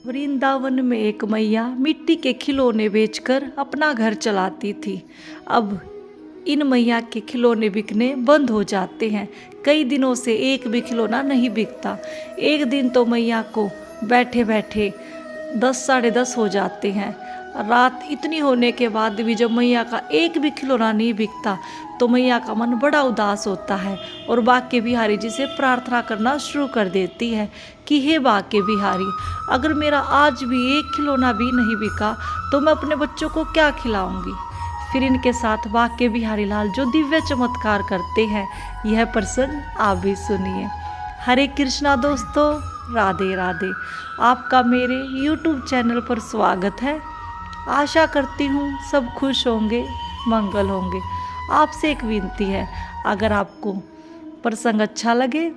वृंदावन में एक मैया मिट्टी के खिलौने बेचकर अपना घर चलाती थी। अब इन मैया के खिलौने बिकने बंद हो जाते हैं। कई दिनों से एक भी खिलौना नहीं बिकता। एक दिन तो मैया को बैठे बैठे 10 साढ़े 10 हो जाते हैं। रात इतनी होने के बाद भी जब मैया का एक भी खिलौना नहीं बिकता तो मैया का मन बड़ा उदास होता है और बाके बिहारी जी से प्रार्थना करना शुरू कर देती है कि हे बाके बिहारी, अगर मेरा आज भी एक खिलौना भी नहीं बिका तो मैं अपने बच्चों को क्या खिलाऊंगी। फिर इनके साथ बाके बिहारी लाल जो दिव्य चमत्कार करते हैं, यह प्रसंग आप भी सुनिए। हरे कृष्णा दोस्तों, राधे राधे। आपका मेरे YouTube चैनल पर स्वागत है। आशा करती हूँ सब खुश होंगे, मंगल होंगे। आपसे एक विनती है, अगर आपको प्रसंग अच्छा लगे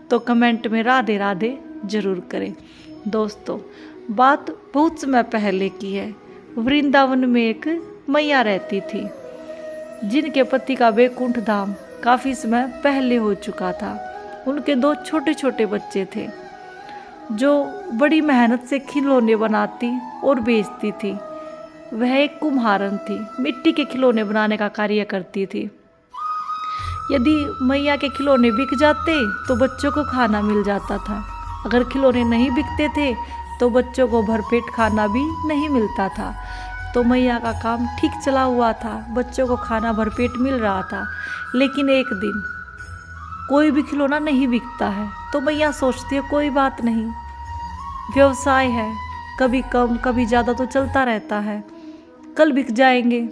तो कमेंट में राधे राधे जरूर करें। दोस्तों, बात बहुत समय पहले की है। वृंदावन में एक मैया रहती थी जिनके पति का वैकुंठ धाम काफ़ी समय पहले हो चुका था। उनके 2 छोटे छोटे बच्चे थे जो बड़ी मेहनत से खिलौने बनाती और बेचती थी। वह एक कुम्हारन थी, मिट्टी के खिलौने बनाने का कार्य करती थी। यदि मैया के खिलौने बिक जाते तो बच्चों को खाना मिल जाता था। अगर खिलौने नहीं बिकते थे तो बच्चों को भरपेट खाना भी नहीं मिलता था। तो मैया का काम ठीक चला हुआ था, बच्चों को खाना भरपेट मिल रहा था। लेकिन एक दिन कोई भी खिलौना नहीं बिकता है तो मैया सोचती है कोई बात नहीं, व्यवसाय है, कभी कम कभी ज़्यादा तो चलता रहता है, कल बिक जाएंगे।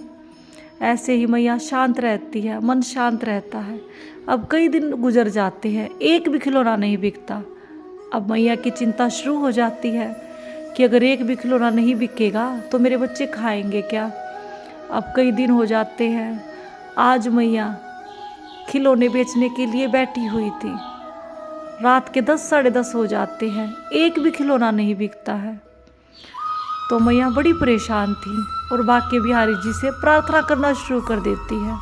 ऐसे ही मैया शांत रहती है, मन शांत रहता है। अब कई दिन गुजर जाते हैं, एक भी खिलौना नहीं बिकता। अब मैया की चिंता शुरू हो जाती है कि अगर एक भी खिलौना नहीं बिकेगा तो मेरे बच्चे खाएंगे क्या। अब कई दिन हो जाते हैं। आज मैया खिलौने बेचने के लिए बैठी हुई थी। रात के 10 साढ़े 10 हो जाते हैं, एक भी खिलौना नहीं बिकता है। तो मैया बड़ी परेशान थी और बाके बिहारी जी से प्रार्थना करना शुरू कर देती है।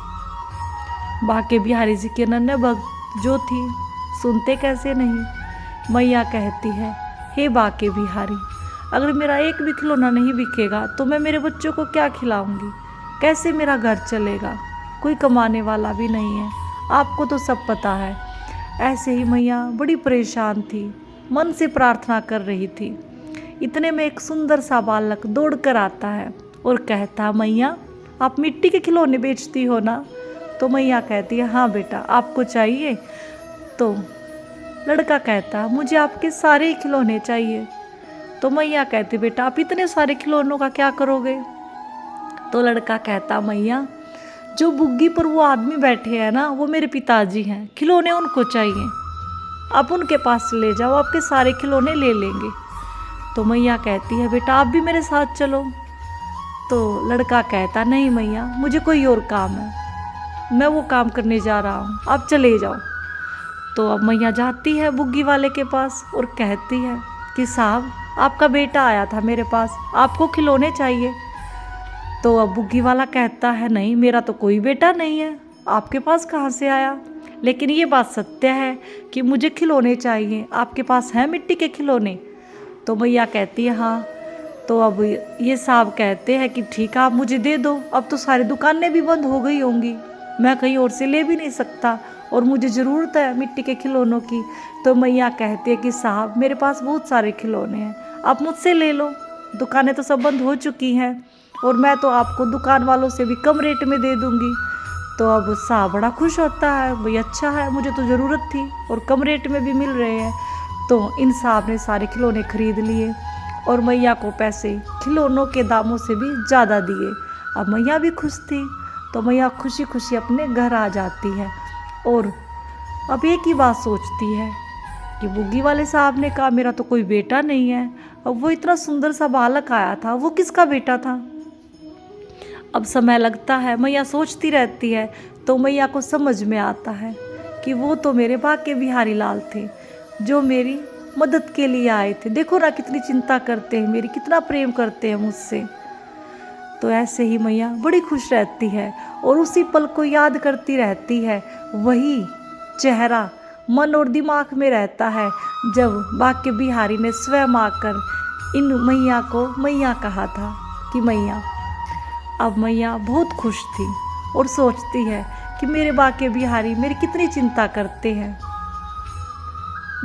बाके बिहारी जी के नन्हे भक्त जो थी सुनते कैसे नहीं। मैया कहती है, हे बाके बिहारी, अगर मेरा एक भी खिलौना नहीं बिकेगा तो मैं मेरे बच्चों को क्या खिलाऊंगी, कैसे मेरा घर चलेगा, कोई कमाने वाला भी नहीं है, आपको तो सब पता है। ऐसे ही मैया बड़ी परेशान थी, मन से प्रार्थना कर रही थी। इतने में एक सुंदर सा बालक दौड़ कर आता है और कहता, मैया आप मिट्टी के खिलौने बेचती हो ना। तो मैया कहती है, हाँ बेटा, आपको चाहिए। तो लड़का कहता, मुझे आपके सारे ही खिलौने चाहिए। तो मैया कहती, बेटा आप इतने सारे खिलौनों का क्या करोगे। तो लड़का कहता, मैया जो बुग्गी पर वो आदमी बैठे हैं ना, वो मेरे पिताजी हैं, खिलौने उनको चाहिए, आप उनके पास ले जाओ, आपके सारे खिलौने ले लेंगे। तो मैया कहती है, बेटा आप भी मेरे साथ चलो। तो लड़का कहता, नहीं मैया, मुझे कोई और काम है, मैं वो काम करने जा रहा हूँ, आप चले जाओ। तो अब मैया जाती है बुग्गी वाले के पास और कहती है कि साहब आपका बेटा आया था मेरे पास, आपको खिलौने चाहिए। तो अब बुग्गी वाला कहता है, नहीं मेरा तो कोई बेटा नहीं है, आपके पास कहाँ से आया। लेकिन ये बात सत्य है कि मुझे खिलौने चाहिए, आपके पास हैं मिट्टी के खिलौने। तो मैया कहती है, हाँ। तो अब ये साहब कहते हैं कि ठीक है, आप मुझे दे दो, अब तो सारी दुकानें भी बंद हो गई होंगी, मैं कहीं और से ले भी नहीं सकता और मुझे ज़रूरत है मिट्टी के खिलौनों की। तो मैया कहती है कि साहब मेरे पास बहुत सारे खिलौने हैं, आप मुझसे ले लो, दुकानें तो सब बंद हो चुकी हैं और मैं तो आपको दुकान वालों से भी कम रेट में दे दूँगी। तो अब साहब बड़ा खुश होता है, भाई अच्छा है, मुझे तो ज़रूरत थी और कम रेट में भी मिल रहे हैं। तो इन साहब ने सारे खिलौने खरीद लिए और मैया को पैसे खिलौनों के दामों से भी ज़्यादा दिए। अब मैया भी खुश थी। तो मैया खुशी खुशी अपने घर आ जाती है और अब एक ही बात सोचती है कि बुग्गी वाले साहब ने कहा मेरा तो कोई बेटा नहीं है, अब वो इतना सुंदर सा बालक आया था, वो किसका बेटा था। अब समय लगता है, मैया सोचती रहती है। तो मैया को समझ में आता है कि वो तो मेरे बाके बिहारी लाल थे जो मेरी मदद के लिए आए थे। देखो ना कितनी चिंता करते हैं मेरी, कितना प्रेम करते हैं मुझसे। तो ऐसे ही मैया बड़ी खुश रहती है और उसी पल को याद करती रहती है। वही चेहरा मन और दिमाग में रहता है जब बाके बिहारी ने स्वयं आकर इन मैया को मैया कहा था कि मैया। अब मैया बहुत खुश थी और सोचती है कि मेरे बाके बिहारी मेरी कितनी चिंता करते हैं,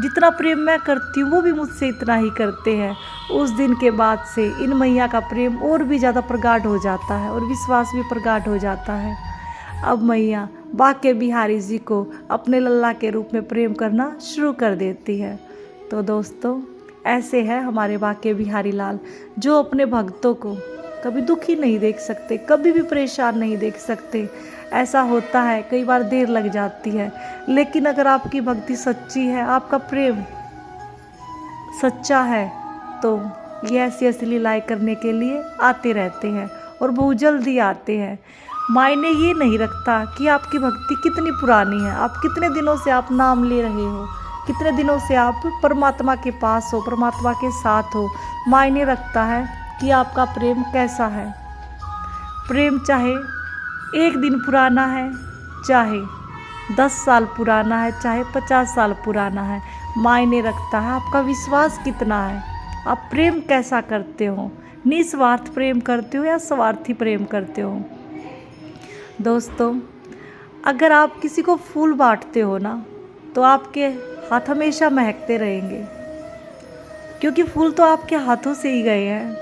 जितना प्रेम मैं करती हूँ वो भी मुझसे इतना ही करते हैं। उस दिन के बाद से इन मैया का प्रेम और भी ज़्यादा प्रगाढ़ हो जाता है और विश्वास भी प्रगाढ़ हो जाता है। अब मैया बाके बिहारी जी को अपने लल्ला के रूप में प्रेम करना शुरू कर देती है। तो दोस्तों, ऐसे है हमारे बाके बिहारी लाल, जो अपने भक्तों को कभी दुखी नहीं देख सकते, कभी भी परेशान नहीं देख सकते। ऐसा होता है, कई बार देर लग जाती है, लेकिन अगर आपकी भक्ति सच्ची है, आपका प्रेम सच्चा है, तो ये ऐसी ऐसी लीलाएं करने के लिए आते रहते हैं और बहुत जल्दी आते हैं। मायने ये नहीं रखता कि आपकी भक्ति कितनी पुरानी है, आप कितने दिनों से आप नाम ले रहे हो, कितने दिनों से आप परमात्मा के पास हो, परमात्मा के साथ हो। मायने रखता है कि आपका प्रेम कैसा है। प्रेम चाहे एक दिन पुराना है, चाहे 10 साल पुराना है, चाहे 50 साल पुराना है, मायने रखता है आपका विश्वास कितना है, आप प्रेम कैसा करते हो, निस्वार्थ प्रेम करते हो या स्वार्थी प्रेम करते हो। दोस्तों, अगर आप किसी को फूल बांटते हो ना, तो आपके हाथ हमेशा महकते रहेंगे, क्योंकि फूल तो आपके हाथों से ही गए हैं।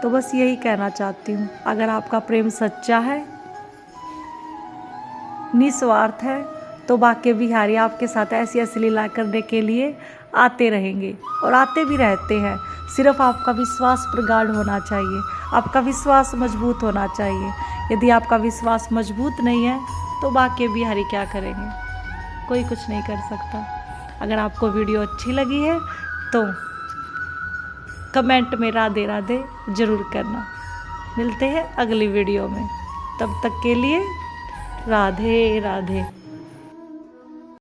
तो बस यही कहना चाहती हूँ, अगर आपका प्रेम सच्चा है, निस्वार्थ है, तो बाके बिहारी आपके साथ ऐसी ऐसी लीला करने के लिए आते रहेंगे और आते भी रहते हैं। सिर्फ आपका विश्वास प्रगाढ़ होना चाहिए, आपका विश्वास मजबूत होना चाहिए। यदि आपका विश्वास मजबूत नहीं है, तो बाके बिहारी क्या करेंगे? कोई कुछ नहीं कर सकता। अगर आपको वीडियो अच्छी लगी है तो कमेंट में राधे राधे ज़रूर करना। मिलते हैं अगली वीडियो में, तब तक के लिए राधे राधे।